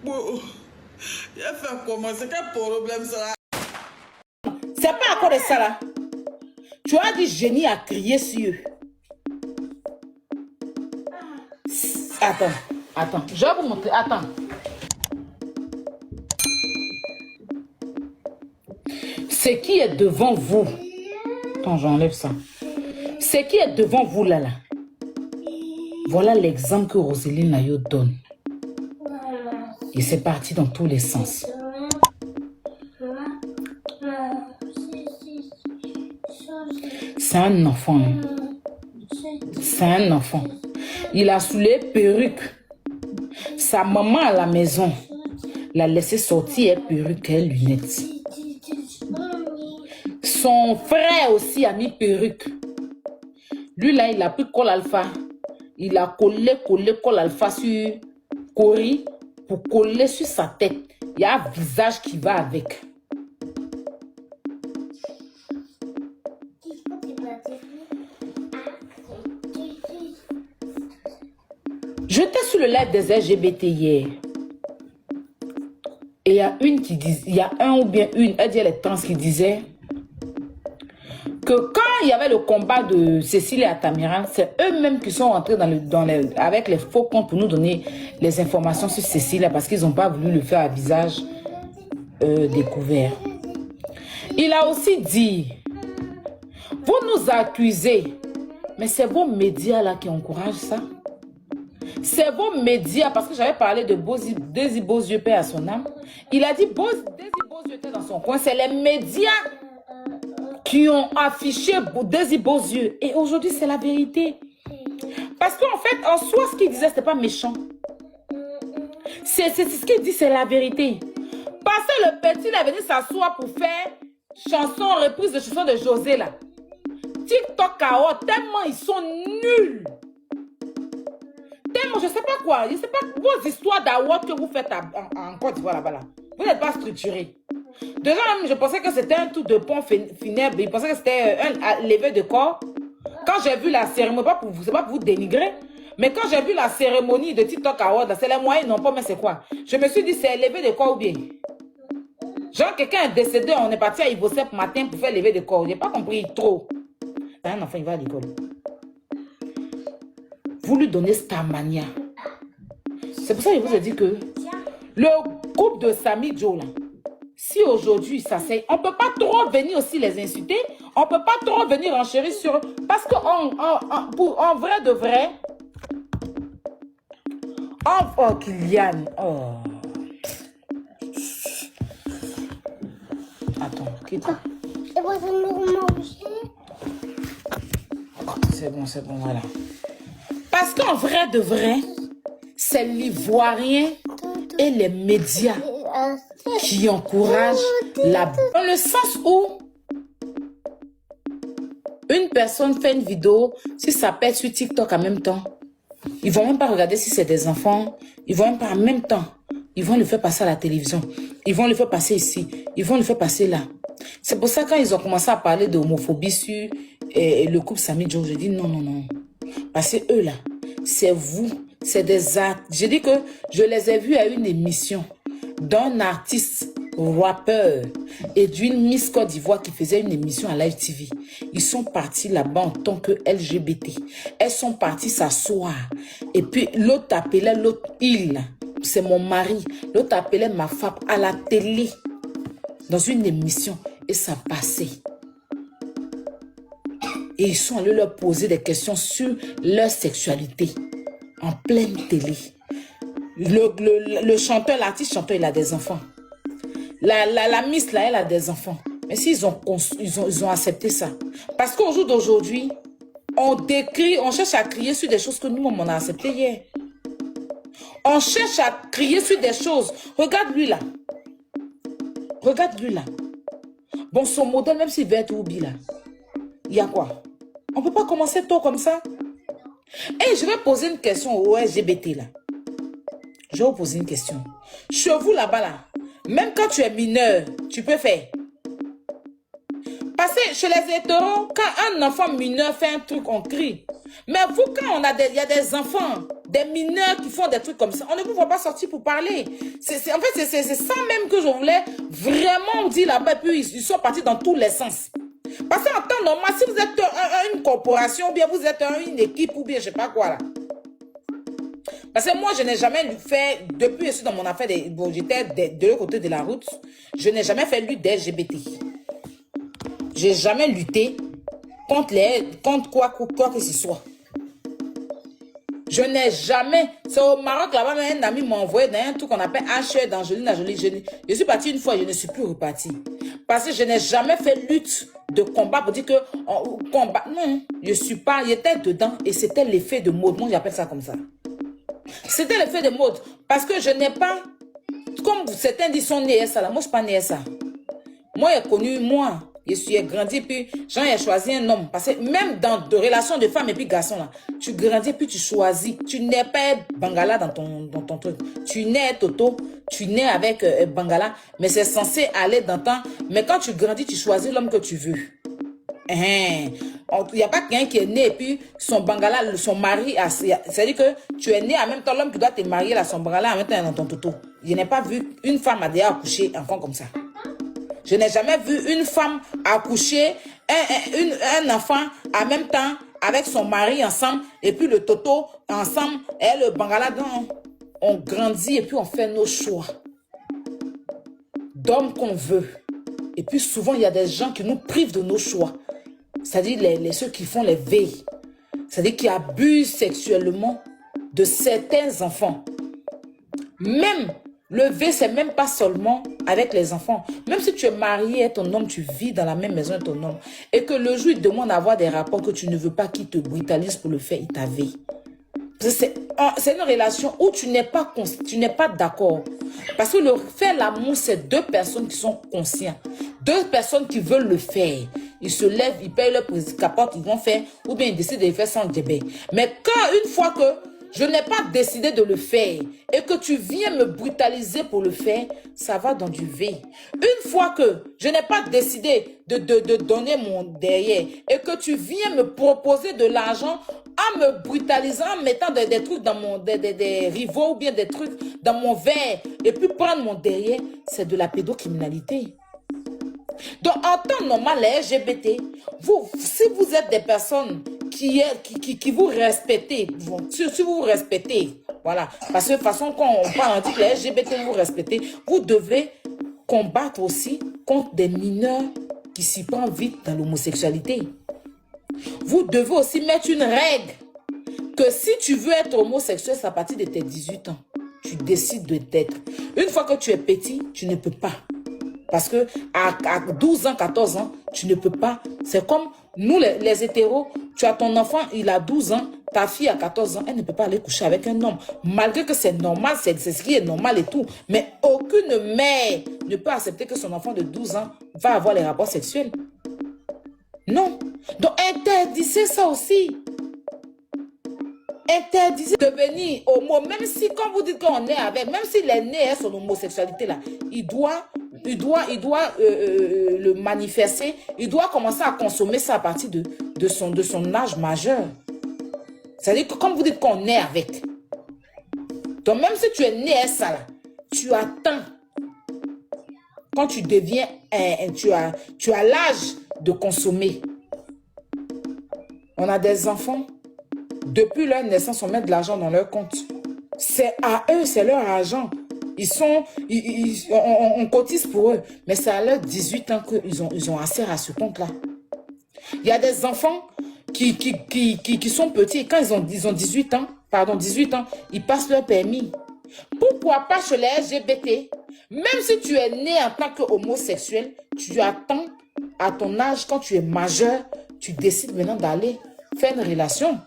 Il a fait comment? C'est quel problème ça? C'est pas à cause de ça là. Tu as dit génie à crier sur eux. Attends. Je vais vous montrer. Attends. Ce qui est devant vous. Attends, j'enlève ça. Ce qui est devant vous là. Voilà l'exemple que Roselyne Nayo donne. Et c'est parti dans tous les sens. C'est un enfant. C'est un enfant. Il a sous les perruques. Sa maman à la maison l'a laissé sortir perruque et lunettes. Son frère aussi a mis perruque. Lui là, il a pris col alpha. Il a collé col alpha sur Cori pour coller sur sa tête. Il y a un visage qui va avec. J'étais sur le live des LGBT hier. Et il y a une qui dit, il y a un ou bien une, elle dit les trans qui disait que quand il y avait le combat de Cécile et Atamiran, c'est eux-mêmes qui sont rentrés avec les faux comptes pour nous donner les informations sur Cécile parce qu'ils n'ont pas voulu le faire à visage découvert. Il a aussi dit, vous nous accusez, mais c'est vos médias là qui encouragent ça. C'est vos médias, parce que j'avais parlé de Désy Beauzieux, paix à son âme. Il a dit, Désy Beauzieux était dans son coin. C'est les médias qui ont affiché Désy Beauzieux. Et aujourd'hui, c'est la vérité. Parce qu'en fait, en soi, ce qu'il disait, c'était pas méchant. C'est ce qu'il dit, c'est la vérité. Parce que le petit, il est venu s'asseoir pour faire reprise de chanson de José, là. TikTok, tellement ils sont nuls. Tellement, je sais pas quoi. Je sais pas vos histoires d'award que vous faites en Côte d'Ivoire là-bas. Là. Vous n'êtes pas structuré. Déjà, même, je pensais que c'était un truc de pont funèbre. Je pensais que c'était un lever de corps. Quand j'ai vu la cérémonie, c'est pas pour vous dénigrer, mais quand j'ai vu la cérémonie de TikTok Award, c'est les moyens, non pas, mais c'est quoi? Je me suis dit, c'est lever de corps ou bien? Genre, quelqu'un est décédé, on est parti à Ivosep matin pour faire lever de corps. J'ai pas compris trop. C'est un enfant, il va à l'école. Vous lui donnez Starmania. C'est pour ça que je vous ai dit que le groupe de Samy Joe, là, si aujourd'hui ça c'est, on ne peut pas trop venir aussi les insulter, on ne peut pas trop venir enchérir sur eux, parce qu'en vrai de vrai, oh Kylian, oh. Attends, quitte. C'est bon, voilà. Parce qu'en vrai de vrai, c'est l'Ivoirien et les médias qui encouragent dans le sens où une personne fait une vidéo, si ça pète sur TikTok en même temps, ils vont même pas regarder si c'est des enfants, ils vont même pas en même temps, ils vont le faire passer à la télévision, ils vont le faire passer ici, ils vont le faire passer là. C'est pour ça quand ils ont commencé à parler de homophobie sur le couple Samy Joe, j'ai dit non. Parce que eux là, c'est vous, c'est des artistes. J'ai dit que je les ai vus à une émission d'un artiste rappeur et d'une Miss Côte d'Ivoire qui faisait une émission à Live TV. Ils sont partis là-bas en tant que LGBT. Elles sont parties s'asseoir. Et puis l'autre appelait l'autre il, c'est mon mari. L'autre appelait ma femme à la télé dans une émission et ça passait. Et ils sont allés leur poser des questions sur leur sexualité en pleine télé. Le chanteur, l'artiste chanteur, il a des enfants. La miss, là, elle a des enfants. Mais s'ils ont accepté ça. Parce qu'au jour d'aujourd'hui, on cherche à crier sur des choses que nous, on a acceptées hier. On cherche à crier sur des choses. Regarde lui là. Bon, son modèle, même s'il veut être Oubi là, il y a quoi? On ne peut pas commencer tôt comme ça. Et je vais poser une question aux LGBT là. Je vais vous poser une question. Chez vous là-bas là, même quand tu es mineur, tu peux faire. Parce que chez les hétéros, quand un enfant mineur fait un truc, on crie. Mais vous, quand il y a des enfants des mineurs qui font des trucs comme ça. On ne vous voit pas sortir pour parler. En fait, c'est ça même que je voulais vraiment dire là-bas. Et puis, ils sont partis dans tous les sens. Parce qu'en temps normal, si vous êtes une corporation, ou bien vous êtes une équipe, ou bien je sais pas quoi là. Parce que moi, je n'ai jamais fait, depuis que je suis dans mon affaire, bon, j'étais de l'autre côté de la route, je n'ai jamais fait lutte des LGBT. J'ai jamais lutté contre quoi que ce soit. Je n'ai jamais, c'est au Maroc là-bas, un ami m'a envoyé dans un truc qu'on appelle HR d'Angelina Jolie. Je suis partie une fois, je ne suis plus repartie. Parce que je n'ai jamais fait lutte de combat pour dire que combat. Non, je suis pas, j'étais dedans et c'était l'effet de mode. Moi, j'appelle ça comme ça. C'était l'effet de mode. Parce que je n'ai pas, comme certains disent, sont nés à ça là. Moi, je ne suis pas née à ça. Moi, j'ai connu, je suis grandi, puis j'ai choisi un homme. Parce que même dans de relations de femmes et puis garçons, là, tu grandis, puis tu choisis. Tu n'es pas Bangala dans ton truc. Tu nais Toto, tu nais avec Bangala, mais c'est censé aller dans ton... Mais quand tu grandis, tu choisis l'homme que tu veux. Il n'y a pas quelqu'un qui est né et puis son Bangala, son mari, c'est-à-dire que tu es né en même temps, l'homme qui doit te marier, là, son Bangala, en même temps dans ton Toto. Je n'ai pas vu une femme à déjà accoucher encore comme ça. Je n'ai jamais vu une femme accoucher un enfant en même temps avec son mari ensemble et puis le Toto ensemble et le Bangala. On grandit et puis on fait nos choix d'hommes qu'on veut. Et puis souvent, il y a des gens qui nous privent de nos choix. C'est-à-dire ceux qui font les veilles. C'est-à-dire qui abusent sexuellement de certains enfants. Même le V, c'est même pas seulement avec les enfants. Même si tu es marié et ton homme, tu vis dans la même maison avec ton homme. Et que le jour, il demande d'avoir des rapports que tu ne veux pas qu'il te brutalise pour le faire, il t'a veillé. C'est une relation où tu n'es pas d'accord. Parce que le faire l'amour, c'est deux personnes qui sont conscientes. Deux personnes qui veulent le faire. Ils se lèvent, ils payent leur capote, ils vont faire, ou bien ils décident de le faire sans débait. Mais quand une fois que je n'ai pas décidé de le faire et que tu viens me brutaliser pour le faire, ça va dans du V. Une fois que je n'ai pas décidé de donner mon derrière et que tu viens me proposer de l'argent en me brutalisant, en mettant des trucs dans mon, des rivaux ou bien des trucs dans mon verre et puis prendre mon derrière, c'est de la pédocriminalité. Donc, en temps normal, les LGBT, si vous êtes des personnes qui vous respectez, si vous vous respectez, voilà, parce que de toute façon, quand on parle, on dit que les LGBT vous respectez, vous devez combattre aussi contre des mineurs qui s'y prennent vite dans l'homosexualité. Vous devez aussi mettre une règle que si tu veux être homosexuel, c'est à partir de tes 18 ans. Tu décides de t'être. Une fois que tu es petit, tu ne peux pas. Parce que à 12 ans, 14 ans, tu ne peux pas. C'est comme nous, les hétéros, tu as ton enfant, il a 12 ans, ta fille a 14 ans, elle ne peut pas aller coucher avec un homme. Malgré que c'est normal, c'est ce qui est normal et tout. Mais aucune mère ne peut accepter que son enfant de 12 ans va avoir les rapports sexuels. Non. Donc interdisez ça aussi. Interdisez de devenir homo, même si, quand vous dites qu'on est avec, même s'il est né son homosexualité là, il doit le manifester, il doit commencer à consommer ça à partir de son âge majeur. C'est-à-dire que comme vous dites qu'on est avec, donc même si tu es né à ça là, tu attends, quand tu deviens, tu as l'âge de consommer. On a des enfants, depuis leur naissance, on met de l'argent dans leur compte. C'est à eux, c'est leur argent. On cotise pour eux. Mais c'est à leurs 18 ans qu'ils ont accès à ce compte-là. Il y a des enfants qui sont petits. Quand ils ont 18 ans, ils passent leur permis. Pourquoi pas chez les LGBT? Même si tu es né en tant qu'homosexuel, tu attends à ton âge, quand tu es majeur, tu décides maintenant d'aller faire une relation.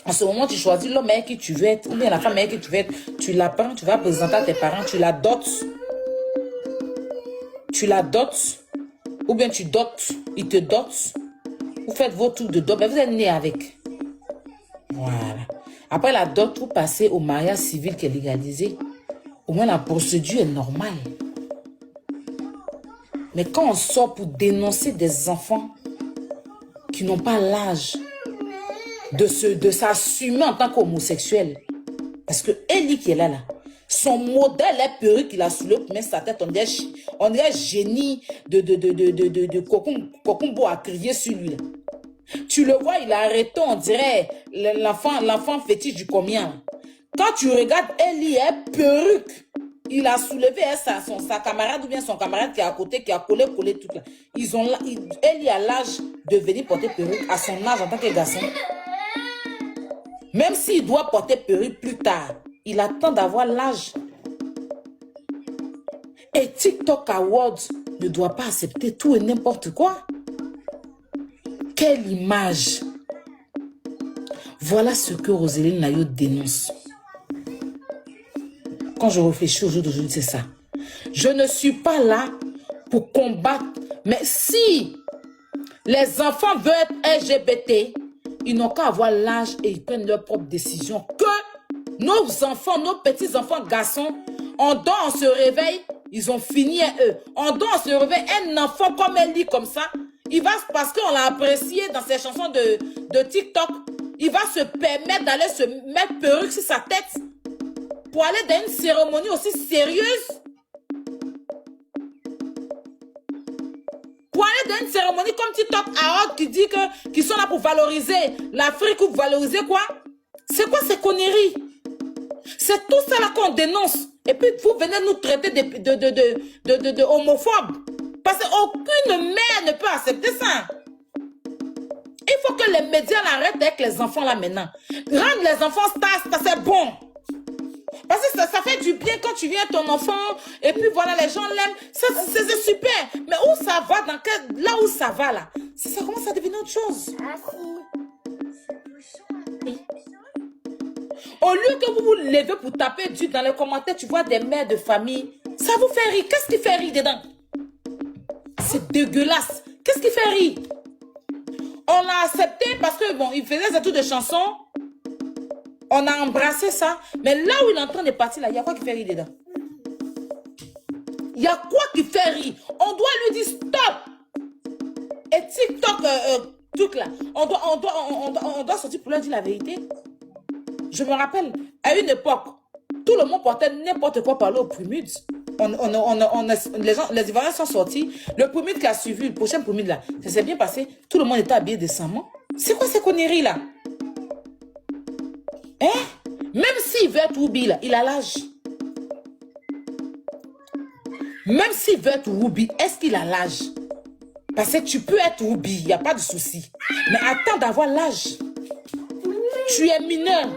En ce moment, tu choisis l'homme avec qui tu veux être, ou bien la femme avec qui tu veux être. Tu la prends, tu vas présenter à tes parents, tu la dotes. Tu la dotes, ou bien tu dotes, ils te dotent. Vous faites vos tours de dot, mais vous êtes né avec. Voilà. Après la dot, vous passez au mariage civil qui est légalisé. Au moins, la procédure est normale. Mais quand on sort pour dénoncer des enfants qui n'ont pas l'âge de s'assumer en tant qu'homosexuel. Parce que Ellie qui est là, son modèle est perruque qu'il a sous le mais sa tête, on dirait génie de Cocumbo à crier sur lui. Là. Tu le vois, il a arrêté, on dirait l'enfant fétiche du combien. Quand tu regardes, Ellie est perruque. Il a soulevé sa camarade ou bien son camarade qui est à côté, qui a collé tout là. Ellie a l'âge de venir porter perruque à son âge en tant que garçon. Même s'il doit porter perruque plus tard, il attend d'avoir l'âge. Et TikTok Awards ne doit pas accepter tout et n'importe quoi. Quelle image! Voilà ce que Roseline Nayo dénonce. Quand je réfléchis au jour d'aujourd'hui, c'est ça. Je ne suis pas là pour combattre. Mais si les enfants veulent être LGBT, ils n'ont qu'à avoir l'âge et ils prennent leurs propres décisions. Que nos enfants, nos petits-enfants garçons, on dort, on se réveille, ils ont fini eux. On dort, on se réveille, un enfant comme elle lit comme ça, il va, parce qu'on l'a apprécié dans ses chansons de TikTok, il va se permettre d'aller se mettre perruque sur sa tête pour aller dans une cérémonie aussi sérieuse. Pour aller dans une cérémonie comme TikTok Awards qui dit qu'ils sont là pour valoriser l'Afrique ou valoriser quoi? C'est quoi ces conneries? C'est tout ça là qu'on dénonce. Et puis vous venez nous traiter de homophobes. Parce qu'aucune mère ne peut accepter ça. Il faut que les médias l'arrêtent avec les enfants là maintenant. Rendre les enfants stars, ça c'est bon. Parce que ça fait du bien quand tu viens à ton enfant et puis voilà, les gens l'aiment. C'est super. Mais où ça va, là où ça va là, ça commence à devenir autre chose. Au lieu que vous vous levez pour taper du dans les commentaires, tu vois des mères de famille, ça vous fait rire. Qu'est-ce qui fait rire dedans? C'est dégueulasse. Qu'est-ce qui fait rire? On l'a accepté parce que bon, il faisait des études de chansons. On a embrassé ça. Mais là où il est en train de partir, là, il y a quoi qui fait rire dedans? Il y a quoi qui fait rire? On doit lui dire stop. Et TikTok, truc là, on doit sortir pour leur dire la vérité. Je me rappelle, à une époque, tout le monde portait n'importe quoi parler au Prumud. Les Ivoiriens sont sortis. Le Prumud qui a suivi, le prochain Prumud là, ça s'est bien passé. Tout le monde était habillé décemment. C'est quoi ces conneries là? Hein? Même s'il veut être Ruby là, il a l'âge. Même s'il veut être Ruby, est-ce qu'il a l'âge? Parce que tu peux être Ruby, il n'y a pas de souci. Mais attends d'avoir l'âge. Tu es mineur.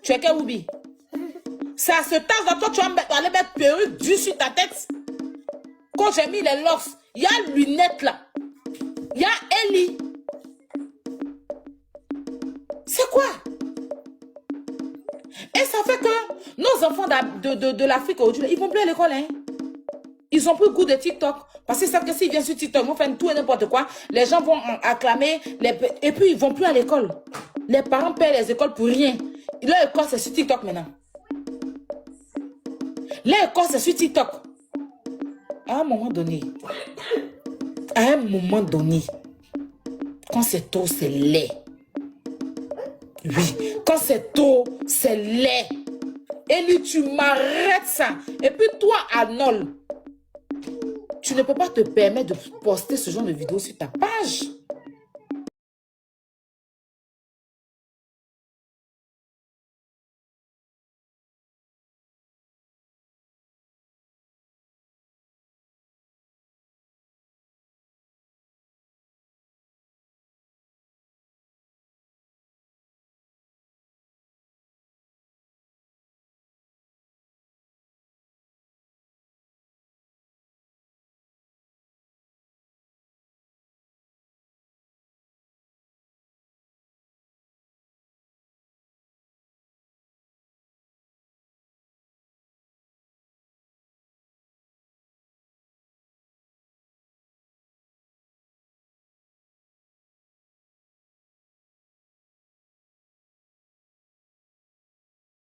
Tu es quel Ruby? C'est à ce temps-là, toi, tu vas aller mettre perruque dure sur ta tête. Quand j'ai mis les locks, il y a lunettes là. Il y a Ellie. C'est quoi? Et ça fait que nos enfants de l'Afrique aujourd'hui, ils ne vont plus à l'école. Hein? Ils ont plus le goût de TikTok. Parce qu'ils savent que s'ils viennent sur TikTok, ils vont faire tout et n'importe quoi. Les gens vont acclamer. Et puis, ils ne vont plus à l'école. Les parents paient les écoles pour rien. Leur école, c'est sur TikTok maintenant. Leur école, c'est sur TikTok. À un moment donné, quand c'est trop, c'est laid. Oui, quand c'est trop, c'est laid. Ellie, tu m'arrêtes ça. Et puis toi, Arnold, tu ne peux pas te permettre de poster ce genre de vidéo sur ta page.